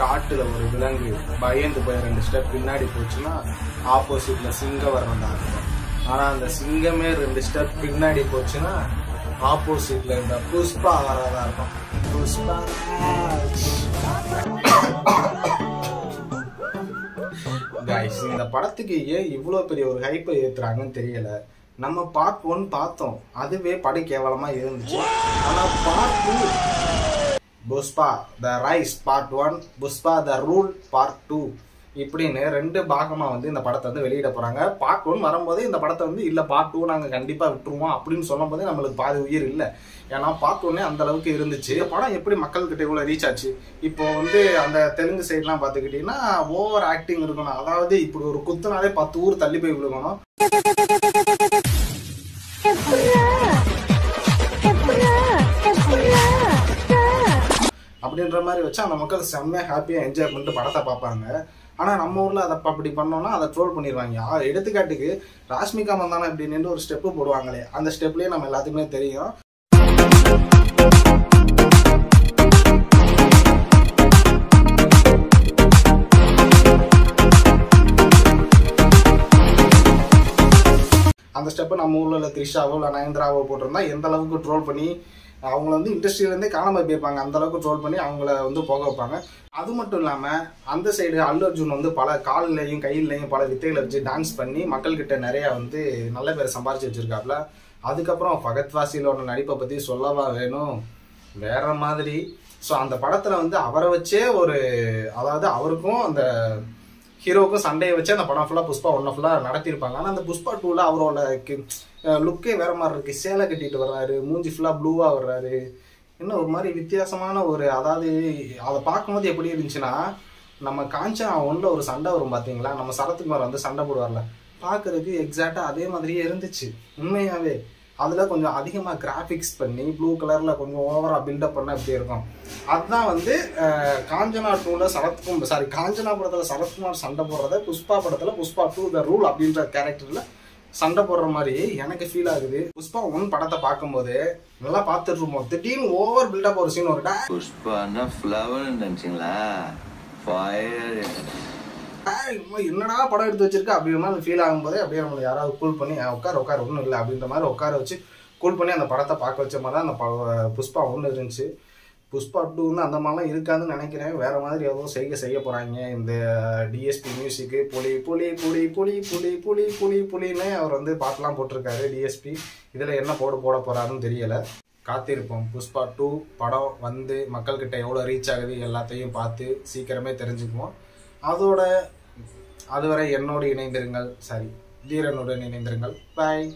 காட்டுல ஒரு விலங்கு பயந்து போய் 2 ஸ்டெப் பின்னாடி போச்சுன்னா ஆப்போசிட்ல சிங்கம் வர்றதா இருக்கும். ஆனா அந்த சிங்கமே 2 ஸ்டெப் பின்னாடி போச்சுன்னா ஆப்போசிட்ல இந்த புஷ்பா வர்றதா இருக்கும். புஷ்பா கைஸ், இந்த படத்துக்கு ஏன் இவ்வளவு பெரிய ஒரு ஹைப்பை ஏத்துறாங்கன்னு தெரியல. நம்ம பார்ட் 1 பார்த்தோம், அதுவே படு கேவலமா இருந்துச்சு. ஆனா part 2 Pushpa the rise part 1, Pushpa the rule part 2 இப்படின்னு 2 பாகமா வந்து இந்த படத்தை வந்து வெளியிட போறாங்க. பார்ட் 1 வரும்போதே இந்த படத்தை வந்து இல்ல பார்ட் 2 நாங்க கண்டிப்பா விட்டுருவோம் அப்படின்னு சொல்லும் போதே நம்மளுக்கு பாதி உயிர் இல்லை. ஏன்னா பார்ட் 1 அந்த அளவுக்கு இருந்துச்சு. படம் எப்படி மக்கள் கிட்ட இவ்வளவு ரீச் ஆச்சு? இப்போ வந்து அந்த தெலுங்கு சைட்லாம் பாத்துக்கிட்டீங்கன்னா ஓவர் ஆக்டிங் இருக்கணும். அதாவது இப்படி ஒரு குத்துனாலே 10 ஊர் தள்ளி போய் விழுகணும் அப்படின்ற மாதிரி வச்சு அந்த மக்கள் செம்மையா ஹாப்பியா என்ஜாய் பண்ணிட்டு படத்தை பார்ப்பாங்க. ஆனா நம்ம ஊர்ல அதை அப்படி பண்ணோம்னா அதை ட்ரோல் பண்ணிடுவாங்க. எடுத்துக்காட்டுக்கு ராஷ்மிகா மந்தானா இப்படின்னு ஒரு ஸ்டெப்பு போடுவாங்களே, அந்த ஸ்டெப்லயே நம்ம எல்லாத்துக்குமே தெரியும். அந்த ஸ்டெப்பை நம்ம ஊர்ல இல்லை த்ரிஷாவோ இல்லை நயன்தாராவோ போட்டிருந்தா எந்த அளவுக்கு ட்ரோல் பண்ணி அவங்கள வந்து இண்டஸ்ட்ரியிலேருந்தே காணாமல் போயிருப்பாங்க. அந்த அளவுக்கு ட்ரோல் பண்ணி அவங்கள வந்து போக வைப்பாங்க. அது மட்டும் இல்லாமல் அந்த சைடு அல்லு அர்ஜுன் வந்து பல காலிலையும் கையிலையும் பல வித்தைகளை வச்சு டான்ஸ் பண்ணி மக்கள்கிட்ட நிறையா வந்து நல்ல பேரை சம்பாரிச்சு வச்சிருக்காப்புல. அதுக்கப்புறம் ஃபகத் ஃபாசிலோட நடிப்பை பற்றி சொல்லவா வேணும், வேற மாதிரி. ஸோ அந்த படத்தில் வந்து அவரை வச்சே ஒரு, அதாவது அவருக்கும் அந்த ஹீரோவுக்கும் சண்டையை வச்சு அந்த படம் ஃபுல்லாக புஷ்பா 1 ஃபுல்லாக நடத்தியிருப்பாங்க. ஆனால் அந்த புஷ்பா 2ல அவரோட லுக்கே வேற மாதிரி இருக்கு. சேலை கட்டிட்டு வர்றாரு, மூஞ்சி ஃபுல்லாக ப்ளூவாக வர்றாரு, இன்னும் ஒரு மாதிரி வித்தியாசமான ஒரு, அதாவது அதை பார்க்கும்போது எப்படி இருந்துச்சுன்னா நம்ம காஞ்சனா 1ல ஒரு சண்டை வரும் பார்த்தீங்களா, நம்ம சரத்குமார் வந்து சண்டை போடுவார்ல, பார்க்கறதுக்கு எக்ஸாக்டாக அதே மாதிரியே இருந்துச்சு உண்மையாகவே. அதில் கொஞ்சம் அதிகமாக கிராஃபிக்ஸ் பண்ணி ப்ளூ கலரில் கொஞ்சம் ஓவராக பில்டப் பண்ண எப்படி இருக்கும். அதுதான் வந்து காஞ்சனா 2ல காஞ்சனா படத்தில் சரத்குமார் சண்டை போடுறத புஷ்பா படத்தில் புஷ்பா 2 த ரூல் அப்படின்ற கேரக்டரில் சண்டை போடுற மாதிரி எனக்கு ஃபீல் ஆகுது. புஷ்பா 1 படத்தை பார்க்கும்போது நல்லா பார்த்துட்டு இருப்போம், திடீர்னு ஓவர் பில்டப் ஒரு சீன் ஒரு புஷ்பானா ஃப்ளவர் நினைச்சிங்களா, என்னடா படம் எடுத்து வச்சிருக்க அப்படின்ற மாதிரி ஃபீல் ஆகும்போதே அப்படியே நம்மளை யாராவது கூல் பண்ணி உட்கார ஒன்றும் இல்லை அப்படின்ற மாதிரி உட்கார வச்சு கூல் பண்ணி அந்த படத்தை பார்க்க வச்ச மாதிரி தான் அந்த புஷ்பா 1 இருந்துச்சு. புஷ்பா 2 வந்து அந்த மாதிரிலாம் இருக்காதுன்னு நினைக்கிறேன். வேற மாதிரி ஏதோ செய்ய போறாங்க. இந்த டிஎஸ்பி மியூசிக்கு புலி புலி புலி புலி புலி புலி புலி புலின்னு அவர் வந்து பாட்டெல்லாம் போட்டிருக்காரு டிஎஸ்பி. இதில் என்ன போட போறாருன்னு தெரியல. காத்திருப்போம். புஷ்பா 2 படம் வந்து மக்கள்கிட்ட எவ்வளோ ரீச் ஆகுது எல்லாத்தையும் பார்த்து சீக்கிரமே தெரிஞ்சுக்குவோம். அதுவரை என்னோடு இணைந்திருங்கள், தீரனுடன் இணைந்திருங்கள். பாய்.